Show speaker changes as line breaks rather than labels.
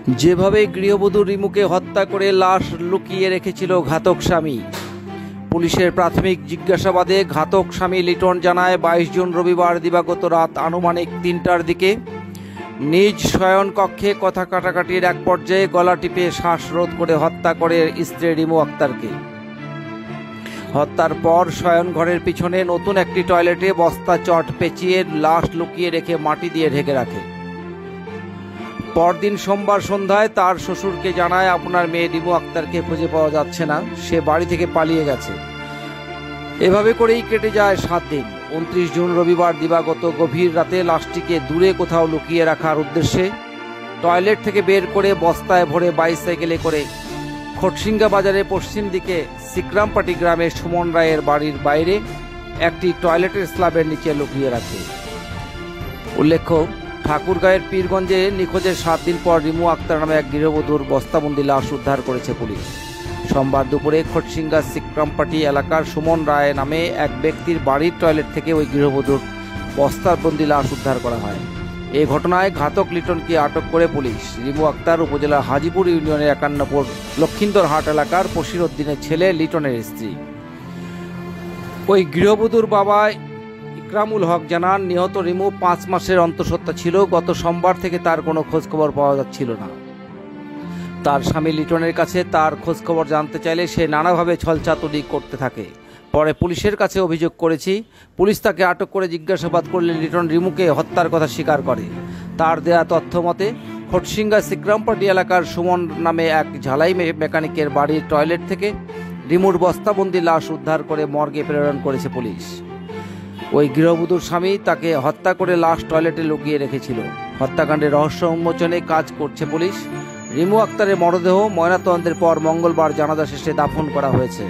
যেভাবে গৃহবধূ রিমুকে হত্যা করে লাশ লুকিয়ে রেখেছিল ঘাতক স্বামী। পুলিশের প্রাথমিক জিজ্ঞাসাবাদে ঘাতক স্বামী লিটন জানায় 22 জুন রবিবার দিবাগত রাত আনুমানিক 3টার দিকে নিজ শয়নকক্ষে কথা কাটাকাটির এক পর্যায়ে গলা টিপে শ্বাসরোধ করে হত্যা করে স্ত্রী রিমু আক্তারকে। হত্যার পর শয়নঘরের পিছনে নতুন একটি টয়লেটে বস্তা চট পেঁচিয়ে লাশ লুকিয়ে রেখে মাটি দিয়ে ঢেকে রাখে। পরদিন সোমবার সন্ধ্যায় তার শ্বশুরকে জানায়, আপনার মেয়ে রিমু আক্তারকে খুঁজে পাওয়া যাচ্ছে না, সে বাড়ি থেকে পালিয়ে গেছে। এভাবে করেই কেটে যায় 7 দিন। 29 জুন রবিবার দিবাগত গভীর রাতে লাশটিকে দূরে কোথাও লুকিয়ে রাখার উদ্দেশ্যে টয়লেট থেকে বের করে বস্তায় ভরে বাইসাইকেলে করে খটসিঙ্গা বাজারের পশ্চিম দিকে সিকরামপাটি গ্রামের সুমন রায়ের বাড়ির বাইরে একটি টয়লেটের স্ল্যাবের নিচে লুকিয়ে রাখে। উল্লেখ্য, ঠাকুরগাঁয়ের পীরগঞ্জে নিখোঁজের 7 দিন পর রিমু আক্তার নামে এক গৃহবধূর বস্তাবন্দি লাশ উদ্ধার করেছে পুলিশ। সোমবার দুপুরে খটসিঙ্গা সিকরামপাটি এলাকার সুমন রায় নামে এক ব্যক্তির বাড়ির টয়লেট থেকে ওই গৃহবধূর বস্তাবন্দি লাশ উদ্ধার করা হয়। এই ঘটনায় ঘাতক লিটনকে আটক করে পুলিশ। রিমু আক্তার উপজেলার হাজিপুর ইউনিয়নের 51 লক্ষিন্দরহাট এলাকার পশির উদ্দিনের ছেলে লিটনের স্ত্রী। ওই গৃহবধূর বাবা ইকরামুল হক জানান, নিহত রিমু 5 মাসের অন্তঃসত্ত্বা ছিল। গত সোমবার থেকে তার কোনো খোঁজখবর পাওয়া যাচ্ছিল না। তার স্বামী লিটনের কাছে তার খোঁজখবর জানতে চাইলে সে নানাভাবে ছলচাতুরি করতে থাকে। পরে পুলিশের কাছে অভিযোগ করেছি। পুলিশ তাকে আটক করে জিজ্ঞাসাবাদ করলে লিটন রিমুকে হত্যার কথা স্বীকার করে। তার দেয়া তথ্য মতে খটসিঙ্গা সিকরামপাটি এলাকার সুমন নামে এক ঝালাই মেকানিকের বাড়ির টয়লেট থেকে রিমুর বস্তাবন্দি লাশ উদ্ধার করে মর্গে প্রেরণ করেছে পুলিশ। ওই গৃহবধূর স্বামী তাকে হত্যা করে লাশ টয়লেটে লুকিয়ে রেখেছিল। হত্যাকাণ্ডের রহস্য উন্মোচনে কাজ করছে পুলিশ। রিমু আক্তারের মরদেহ ময়নাতদন্তের পর মঙ্গলবার জানাজা শেষে দাফন করা হয়েছে।